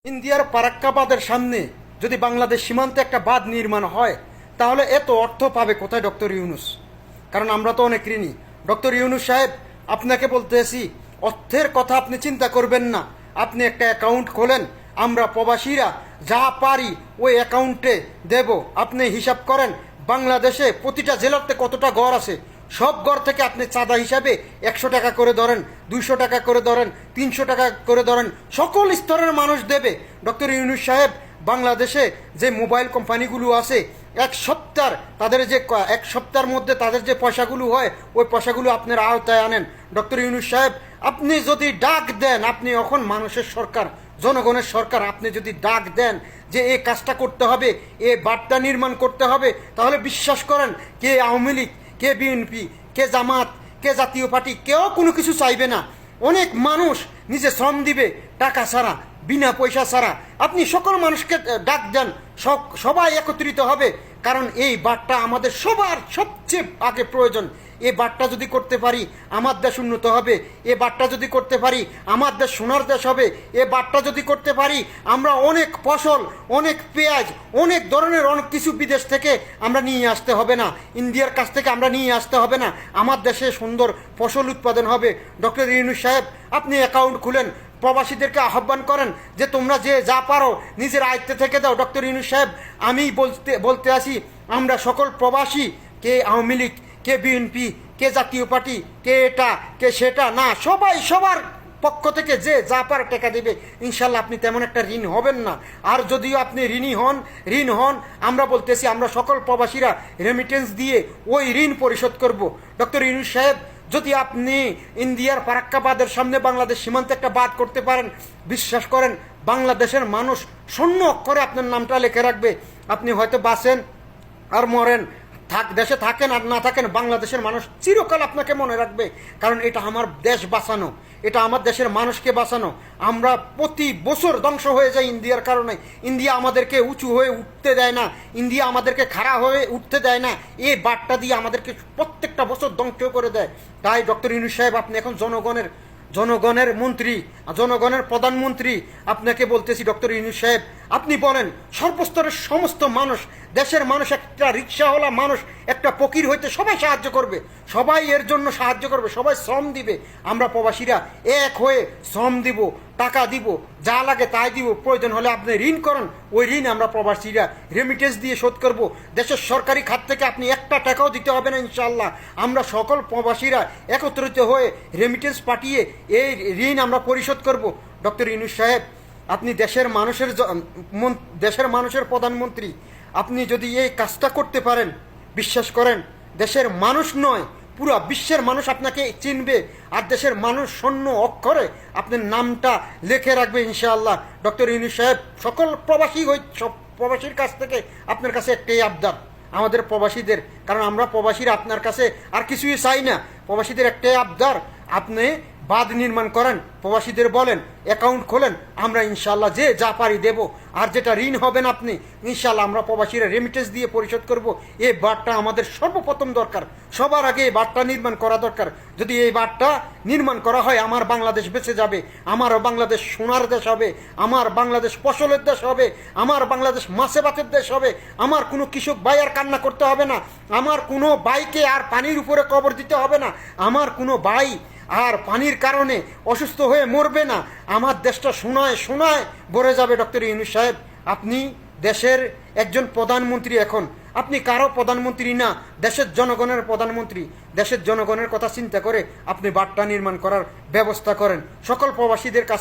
ইন্ডিয়ার ফারাক্কাবাদের সামনে যদি বাংলাদেশ সীমান্তে একটা বাঁধ নির্মাণ হয় তাহলে এত অর্থ পাবে কোথায় ডক্টর ইউনূস? কারণ আমরা তো অনেক ঋণী। ডক্টর ইউনূস সাহেব, আপনাকে বলতেছি, অর্থের কথা আপনি চিন্তা করবেন না। আপনি একটা অ্যাকাউন্ট খোলেন, আমরা প্রবাসীরা যা পারি ওই অ্যাকাউন্টে দেব। আপনি হিসাব করেন বাংলাদেশে প্রতিটা জেলাতে কতটা ঘর আছে, সব ঘর থেকে আপনি চাঁদা হিসাবে 100 টাকা করে ধরেন, 200 টাকা করে ধরেন, 300 টাকা করে ধরেন, সকল স্তরের মানুষ দেবে। ডক্টর ইউনূস সাহেব, বাংলাদেশে যে মোবাইল কোম্পানিগুলো আছে এক সপ্তাহের মধ্যে তাদের যে পয়সাগুলো হয় ওই পয়সাগুলো আপনার আওতায় আনেন। ডক্টর ইউনূস সাহেব, আপনি যদি ডাক দেন, আপনি এখন মানুষের সরকার, জনগণের সরকার, আপনি যদি ডাক দেন যে এই কাজটা করতে হবে, এই বাঁধটা নির্মাণ করতে হবে, তাহলে বিশ্বাস করেন কে আওয়ামী লীগ, কে বিএনপি, কে জামাত, কে জাতীয় পার্টি, কেউ কোনো কিছু চাইবে না। অনেক মানুষ নিজে শ্রম দিবে টাকা ছাড়া, বিনা পয়সা ছাড়া। আপনি সকল মানুষকে ডাক দেন, সবাই একত্রিত হবে। কারণ এই বাঁধটা আমাদের সবার সবচেয়ে আগে প্রয়োজন। এই বাঁধটা যদি করতে পারি আমার দেশ উন্নত হবে। এ বাঁধটা যদি করতে পারি আমার দেশ সোনার দেশ হবে। এ বাঁধটা যদি করতে পারি আমরা অনেক ফসল, অনেক পেঁয়াজ, অনেক ধরনের অনেক কিছু বিদেশ থেকে আমরা নিয়ে আসতে হবে না, ইন্ডিয়ার কাছ থেকে আমরা নিয়ে আসতে হবে না। আমার দেশে সুন্দর ফসল উৎপাদন হবে। ডক্টর ইউনূস সাহেব, আপনি অ্যাকাউন্ট খুলেন, প্রবাসীদেরকে আহ্বান করেন যে তোমরা যে যা পারো নিজের আয়ত্তে থেকে দাও। ডক্টর ইউনূস সাহেব, আমি বলতে আসি, আমরা সকল প্রবাসী, কে আওয়ামী লীগ, কে বিএনপি, কে জাতীয় পার্টি, কে এটা কে সেটা না, সবাই সবার পক্ষ থেকে যে যা পারে টাকা দেবে। ইনশাল্লাহ আপনি তেমন একটা ঋণ হবেন না। আর যদিও আপনি ঋণ হন, আমরা বলতেছি আমরা সকল প্রবাসীরা রেমিটেন্স দিয়ে ওই ঋণ পরিশোধ করব। ডক্টর ইউনূস সাহেব, যদি আপনি ইন্ডিয়ার ফারাক্কাবাদের সামনে বাংলাদেশ সীমান্তে একটা বাঁধ করতে পারেন, বিশ্বাস করেন বাংলাদেশের মানুষ স্বর্ণ অক্ষরে আপনার নামটা লিখে রাখবে। আপনি হয়তো বাঁচেন আর মরেন, দেশে থাকেন আর না থাকেন, বাংলাদেশের মানুষ চিরকাল আপনাকে মনে রাখবে। কারণ এটা আমার দেশ বাঁচানো, এটা আমার দেশের মানুষকে বাঁচানো। আমরা প্রতি বছর ধ্বংস হয়ে যাই ইন্ডিয়ার কারণে। ইন্ডিয়া আমাদেরকে উঁচু হয়ে উঠতে দেয় না, ইন্ডিয়া আমাদেরকে খাড়া হয়ে উঠতে দেয় না। এই বাঁধটা দিয়ে আমাদেরকে প্রত্যেকটা বছর ধ্বংস করে দেয়। তাই ডক্টর ইউনূস সাহেব, আপনি এখন জনগণের মন্ত্রী, জনগণের প্রধানমন্ত্রী। আপনাকে বলতেছি ডক্টর ইউনূস সাহেব, আপনি বলেন সর্বস্তরের সমস্ত মানুষ, দেশের মানুষ, একটা রিক্সাওয়ালা মানুষ, একটা ফকির হইতে সবাই সাহায্য করবে, সবাই এর জন্য সাহায্য করবে, সবাই শ্রম দিবে। আমরা প্রবাসীরা এক হয়ে শ্রম দিব, টাকা দিব, যা লাগে তাই দিব। প্রয়োজন হলে আপনি ঋণ করেন, ওই ঋণ আমরা প্রবাসীরা রেমিটেন্স দিয়ে শোধ করব। দেশের সরকারি খাত থেকে আপনি একটা টাকাও দিতে হবে না ইনশাল্লাহ। আমরা সকল প্রবাসীরা একত্রিত হয়ে রেমিটেন্স পাঠিয়ে এই ঋণ আমরা পরিশোধ করব। ডক্টর ইউনূস সাহেব, আপনি দেশের মানুষের প্রধানমন্ত্রী। আপনি যদি এই কাজটা করতে পারেন, বিশ্বাস করেন দেশের মানুষ নয়, পুরো বিশ্বের মানুষ আপনাকে চিনবে। আর দেশের মানুষ স্বর্ণ অক্ষরে আপনার নামটা লিখে রাখবে ইনশাআল্লাহ। ডক্টর ইউনূস সাহেব, সকল প্রবাসীর কাছ থেকে আপনার কাছে একটাই আবদার, আমাদের প্রবাসীদের, কারণ আমরা প্রবাসীরা আপনার কাছে আর কিছুই চাই না। প্রবাসীদের একটাই আবদার, আপনি বাঁধ নির্মাণ করেন, প্রবাসীদের বলেন অ্যাকাউন্ট খোলেন, আমরা ইনশাল্লাহ যে যা পারি দেব। আর যেটা ঋণ হবেন আপনি, ইনশাল্লাহ আমরা প্রবাসীরা রেমিটেন্স দিয়ে পরিশোধ করব। এই বাঁধটা আমাদের সর্বপ্রথম দরকার, সবার আগে এই বাঁধটা নির্মাণ করা দরকার। যদি এই বাঁধটা নির্মাণ করা হয়, আমার বাংলাদেশ বেঁচে যাবে, আমার বাংলাদেশ সোনার দেশ হবে, আমার বাংলাদেশ ফসলের দেশ হবে, আমার বাংলাদেশ মাছে ভাতের দেশ হবে। আমার কোনো কৃষক ভাই আর কান্না করতে হবে না, আমার কোনো ভাইকে আর পানির উপরে কবর দিতে হবে না, আমার কোনো ভাই আর পানির কারণে অসুস্থ হয়ে মরবে না। আমার দেশটা সোনায় সোনায় ভরে যাবে। ডক্টর ইউনূস সাহেব, আপনি দেশের একজন প্রধানমন্ত্রী। এখন আপনি কারো প্রধানমন্ত্রী না, দেশের জনগণের প্রধানমন্ত্রী। দেশের জনগণের কথা চিন্তা করে আপনি বাঁধটা নির্মাণ করার ব্যবস্থা করেন। সকল প্রবাসীদের কাছ